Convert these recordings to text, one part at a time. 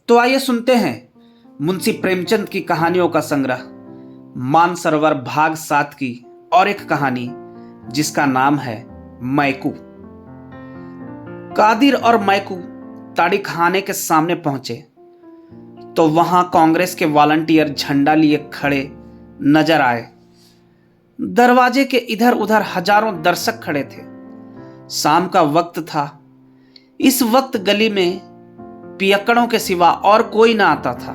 तो आइए सुनते हैं मुंशी प्रेमचंद की कहानियों का संग्रह मानसरोवर भाग 7 की और एक कहानी जिसका नाम है मैकू। कादिर और मैकू ताड़ी खाने के सामने पहुंचे तो वहां कांग्रेस के वॉलंटियर झंडा लिए खड़े नजर आए। दरवाजे के इधर उधर हजारों दर्शक खड़े थे। शाम का वक्त था। इस वक्त गली में पियक्कड़ों के सिवा और कोई ना आता था।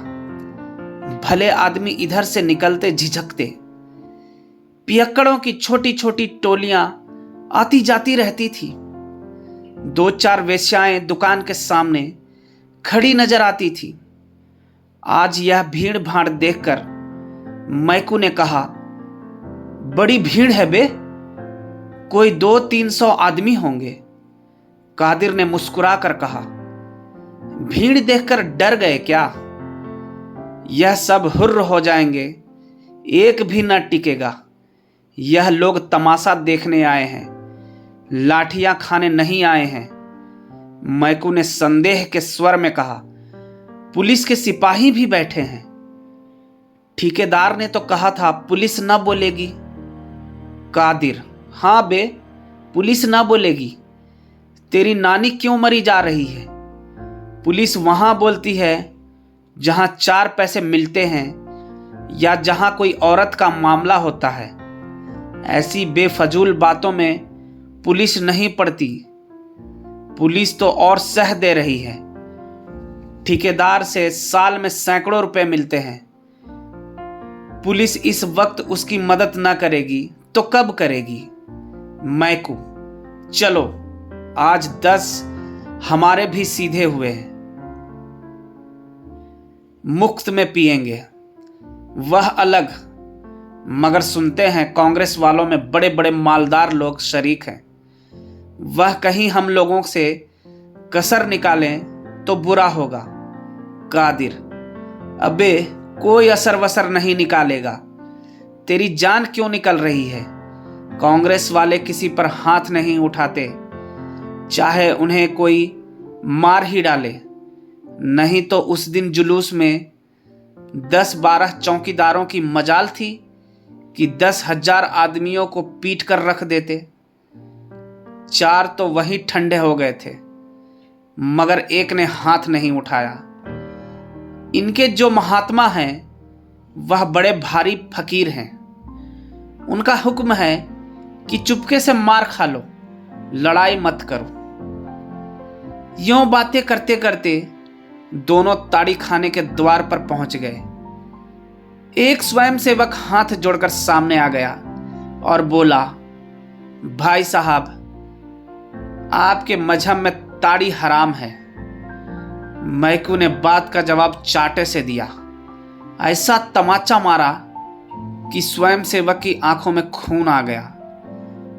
भले आदमी इधर से निकलते झिझकते। पियक्कड़ों की छोटी छोटी टोलियां आती जाती रहती थी। 2-4 वेश्याएं दुकान के सामने खड़ी नजर आती थी। आज यह भीड़ भाड़ देखकर मैकू ने कहा, बड़ी भीड़ है बे, कोई 200-300 आदमी होंगे। कादिर ने मुस्कुरा कर कहा, भीड़ देखकर डर गए क्या? यह सब हुर्र हो जाएंगे, एक भी न टिकेगा। यह लोग तमाशा देखने आए हैं, लाठियां खाने नहीं आए हैं। मैकू ने संदेह के स्वर में कहा, पुलिस के सिपाही भी बैठे हैं। ठेकेदार ने तो कहा था पुलिस न बोलेगी। कादिर, हां बे, पुलिस न बोलेगी। तेरी नानी क्यों मरी जा रही है? पुलिस वहां बोलती है जहां 4 पैसे मिलते हैं या जहां कोई औरत का मामला होता है। ऐसी बेफजूल बातों में पुलिस नहीं पड़ती। पुलिस तो और सह दे रही है। ठेकेदार से साल में सैकड़ों रुपए मिलते हैं। पुलिस इस वक्त उसकी मदद ना करेगी तो कब करेगी? मैकू, चलो आज 10 हमारे भी सीधे हुए हैं, मुफ्त में पिएंगे। वह अलग, मगर सुनते हैं कांग्रेस वालों में बड़े बड़े मालदार लोग शरीक हैं। वह कहीं हम लोगों से कसर निकालें तो बुरा होगा। कादिर, अबे कोई असर वसर नहीं निकालेगा। तेरी जान क्यों निकल रही है? कांग्रेस वाले किसी पर हाथ नहीं उठाते, चाहे उन्हें कोई मार ही डाले। नहीं तो उस दिन जुलूस में 10-12 चौकीदारों की मजाल थी कि 10,000 आदमियों को पीट कर रख देते। 4 तो वहीं ठंडे हो गए थे, मगर एक ने हाथ नहीं उठाया। इनके जो महात्मा हैं वह बड़े भारी फकीर हैं। उनका हुक्म है कि चुपके से मार खा लो, लड़ाई मत करो। यूं बातें करते करते दोनों ताड़ी खाने के द्वार पर पहुंच गए। एक स्वयंसेवक हाथ जोड़कर सामने आ गया और बोला, भाई साहब, आपके मजहब में ताड़ी हराम है। मैकू ने बात का जवाब चाटे से दिया। ऐसा तमाचा मारा कि स्वयंसेवक की आंखों में खून आ गया।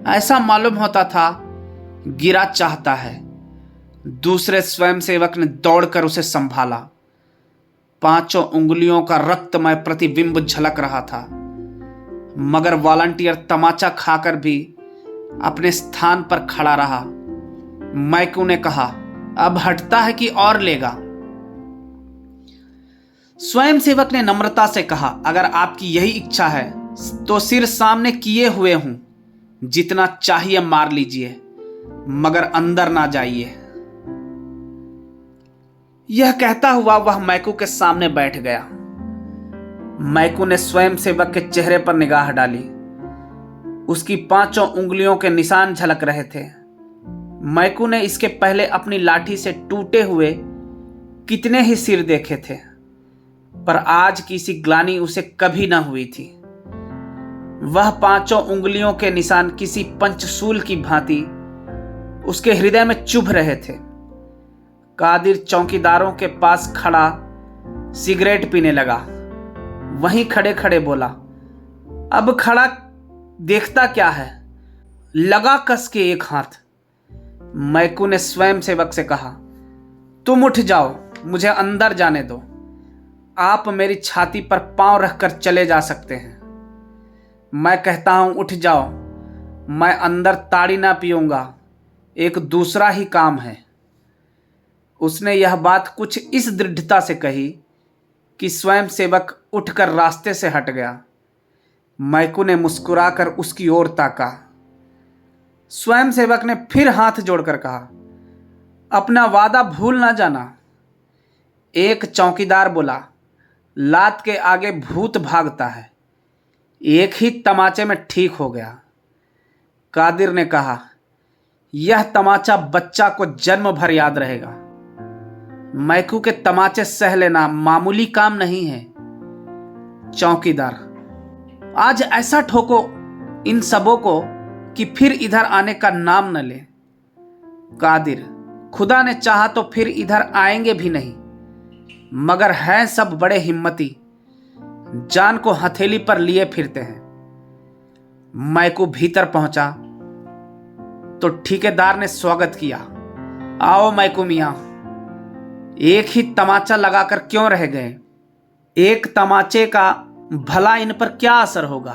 ऐसा मालूम होता था गिरा चाहता है। दूसरे स्वयंसेवक ने दौड़कर उसे संभाला। 5 उंगलियों का रक्तमय प्रतिबिंब झलक रहा था, मगर वॉलंटियर तमाचा खाकर भी अपने स्थान पर खड़ा रहा। मैकू ने कहा, अब हटता है कि और लेगा? स्वयंसेवक ने नम्रता से कहा, अगर आपकी यही इच्छा है तो सिर सामने किए हुए हूं, जितना चाहिए मार लीजिए, मगर अंदर ना जाइए। यह कहता हुआ वह मैकू के सामने बैठ गया। मैकू ने स्वयंसेवक के चेहरे पर निगाह डाली। उसकी 5 उंगलियों के निशान झलक रहे थे। मैकू ने इसके पहले अपनी लाठी से टूटे हुए कितने ही सिर देखे थे, पर आज की सी ग्लानि उसे कभी न हुई थी। वह 5 उंगलियों के निशान किसी पंचशूल की भांति उसके हृदय में चुभ रहे थे। कादिर चौकीदारों के पास खड़ा सिगरेट पीने लगा। वहीं खड़े खड़े बोला, अब खड़ा देखता क्या है, लगा कस के एक हाथ। मैकू ने स्वयंसेवक से कहा, तुम उठ जाओ, मुझे अंदर जाने दो। आप मेरी छाती पर पांव रखकर चले जा सकते हैं। मैं कहता हूं उठ जाओ। मैं अंदर ताड़ी ना पीऊंगा, एक दूसरा ही काम है। उसने यह बात कुछ इस दृढ़ता से कही कि स्वयंसेवक उठकर रास्ते से हट गया। मैकू ने मुस्कुराकर उसकी ओर ताका। स्वयंसेवक ने फिर हाथ जोड़कर कहा, अपना वादा भूल ना जाना। एक चौकीदार बोला, लात के आगे भूत भागता है, एक ही तमाचे में ठीक हो गया। कादिर ने कहा, यह तमाचा बच्चा को जन्म भर याद रहेगा। मैकू के तमाचे सह लेना मामूली काम नहीं है। चौकीदार, आज ऐसा ठोको इन सबों को कि फिर इधर आने का नाम न ले। कादिर, खुदा ने चाहा तो फिर इधर आएंगे भी नहीं, मगर हैं सब बड़े हिम्मती, जान को हथेली पर लिए फिरते हैं। मैकू भीतर पहुंचा तो ठेकेदार ने स्वागत किया। आओ मैकू मियां, एक ही तमाचा लगाकर क्यों रह गए? एक तमाचे का भला इन पर क्या असर होगा?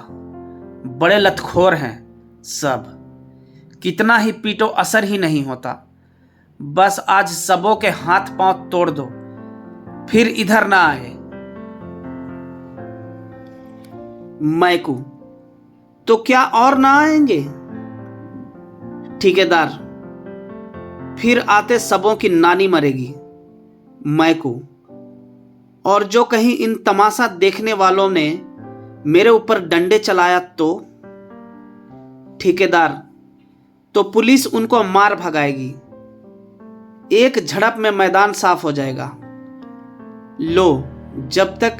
बड़े लतखोर हैं सब, कितना ही पीटो असर ही नहीं होता। बस आज सबों के हाथ पांव तोड़ दो, फिर इधर ना आए। मैकू, तो क्या और ना आएंगे? ठेकेदार, फिर आते सबों की नानी मरेगी। मैकू, और जो कहीं इन तमाशा देखने वालों ने मेरे ऊपर डंडे चलाया तो? ठेकेदार, तो पुलिस उनको मार भगाएगी, एक झड़प में मैदान साफ हो जाएगा। लो, जब तक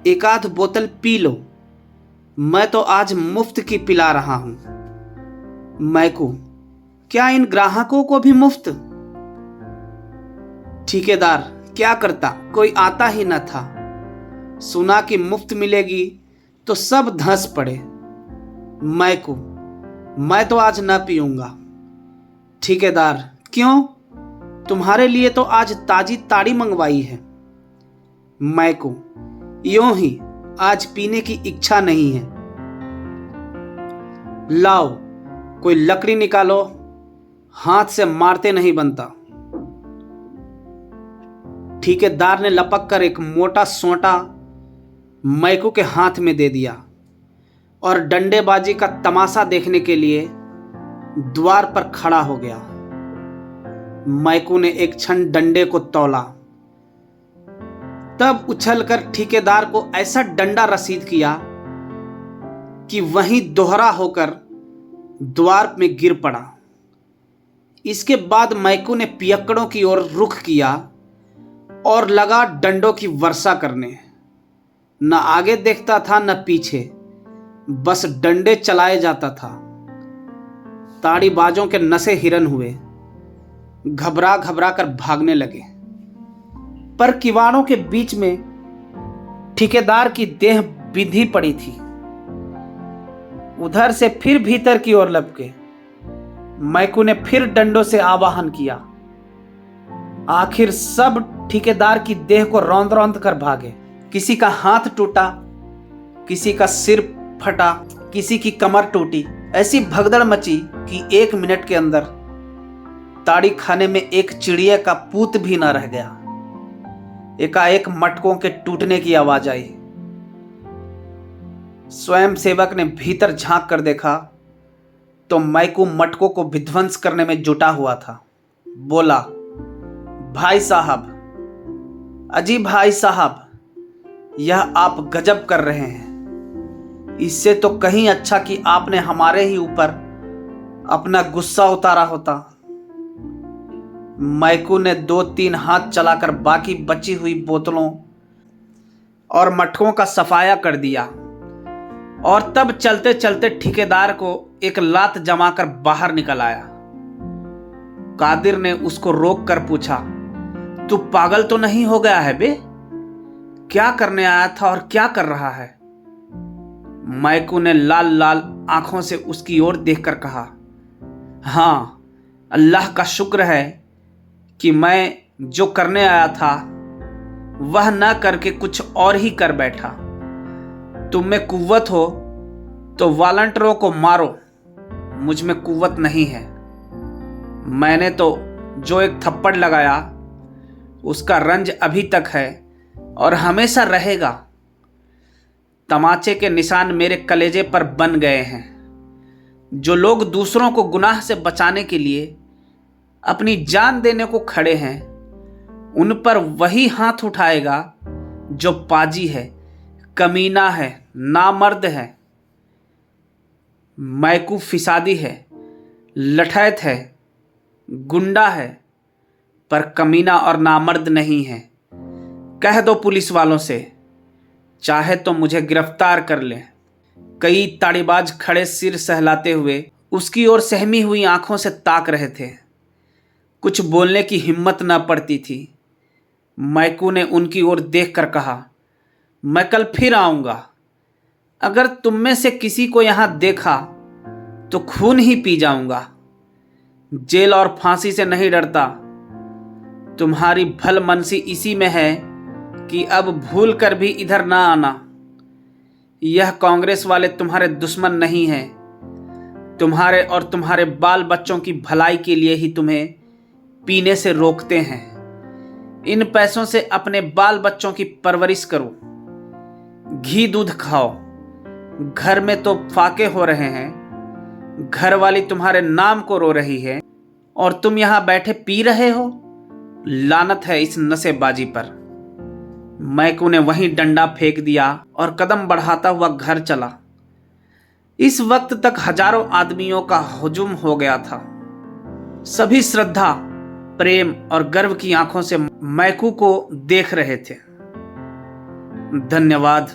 एक आध बोतल पी लो, मैं तो आज मुफ्त की पिला रहा हूं। मैकू, क्या इन ग्राहकों को भी मुफ्त? ठेकेदार, क्या करता, कोई आता ही न था। सुना कि मुफ्त मिलेगी तो सब धंस पड़े। मैकू, मैं तो आज न पीऊंगा। ठेकेदार, क्यों? तुम्हारे लिए तो आज ताजी ताड़ी मंगवाई है। मैकू, यूं ही आज पीने की इच्छा नहीं है। लाओ, कोई लकड़ी निकालो, हाथ से मारते नहीं बनता। ठेकेदार ने लपक कर एक मोटा सोंटा मैकू के हाथ में दे दिया और डंडेबाजी का तमाशा देखने के लिए द्वार पर खड़ा हो गया। मैकू ने एक क्षण डंडे को तौला, तब उछलकर ठेकेदार को ऐसा डंडा रसीद किया कि वहीं दोहरा होकर द्वार में गिर पड़ा। इसके बाद मैकू ने पियक्कड़ों की ओर रुख किया और लगा डंडों की वर्षा करने। न आगे देखता था न पीछे, बस डंडे चलाए जाता था। ताड़ीबाजों के नसे हिरन हुए, घबरा घबरा कर भागने लगे। पर किवाड़ों के बीच में ठेकेदार की देह बिंधी पड़ी थी। उधर से फिर भीतर की ओर लपके मैकू ने फिर डंडों से आवाहन किया। आखिर सब ठेकेदार की देह को रौंद रौंद कर भागे। किसी का हाथ टूटा, किसी का सिर फटा, किसी की कमर टूटी। ऐसी भगदड़ मची कि 1 मिनट के अंदर ताड़ी खाने में एक चिड़िया का पूत भी न रह गया। एकाएक मटकों के टूटने की आवाज आई। स्वयंसेवक ने भीतर झांक कर देखा तो मैकू मटकों को विध्वंस करने में जुटा हुआ था। बोला, भाई साहब, अजी भाई साहब, यह आप गजब कर रहे हैं। इससे तो कहीं अच्छा कि आपने हमारे ही ऊपर अपना गुस्सा उतारा होता। मैकू ने 2-3 हाथ चलाकर बाकी बची हुई बोतलों और मटकों का सफाया कर दिया और तब चलते चलते ठेकेदार को एक लात जमाकर बाहर निकल आया। कादिर ने उसको रोक कर पूछा, तू पागल तो नहीं हो गया है बे? क्या करने आया था और क्या कर रहा है? मैकू ने लाल लाल आंखों से उसकी ओर देखकर कहा, हाँ, अल्लाह का शुक्र है कि मैं जो करने आया था वह न करके कुछ और ही कर बैठा। तुम में कुव्वत हो तो वॉलंटियरों को मारो, मुझ में कुव्वत नहीं है। मैंने तो जो एक थप्पड़ लगाया उसका रंज अभी तक है और हमेशा रहेगा। तमाचे के निशान मेरे कलेजे पर बन गए हैं। जो लोग दूसरों को गुनाह से बचाने के लिए अपनी जान देने को खड़े हैं, उन पर वही हाथ उठाएगा जो पाजी है, कमीना है, नामर्द है, मैकू फिसादी है, लठैत है, गुंडा है, पर कमीना और नामर्द नहीं है। कह दो पुलिस वालों से, चाहे तो मुझे गिरफ्तार कर लें। कई ताड़ीबाज खड़े सिर सहलाते हुए उसकी ओर सहमी हुई आंखों से ताक रहे थे। कुछ बोलने की हिम्मत न पड़ती थी। मैकू ने उनकी ओर देखकर कहा, मैं कल फिर आऊंगा। अगर तुम में से किसी को यहां देखा तो खून ही पी जाऊंगा। जेल और फांसी से नहीं डरता। तुम्हारी भलमनसी इसी में है कि अब भूल कर भी इधर ना आना। यह कांग्रेस वाले तुम्हारे दुश्मन नहीं हैं। तुम्हारे और तुम्हारे बाल बच्चों की भलाई के लिए ही तुम्हें पीने से रोकते हैं। इन पैसों से अपने बाल बच्चों की परवरिश करो, घी दूध खाओ। घर में तो फाके हो रहे हैं, घरवाली तुम्हारे नाम को रो रही है और तुम यहां बैठे पी रहे हो। लानत है इस नशेबाजी पर। मैकू ने वहीं डंडा फेंक दिया और कदम बढ़ाता हुआ घर चला। इस वक्त तक हजारों आदमियों का हुजूम हो गया था। सभी श्रद्धा, प्रेम और गर्व की आंखों से मैकू को देख रहे थे। धन्यवाद।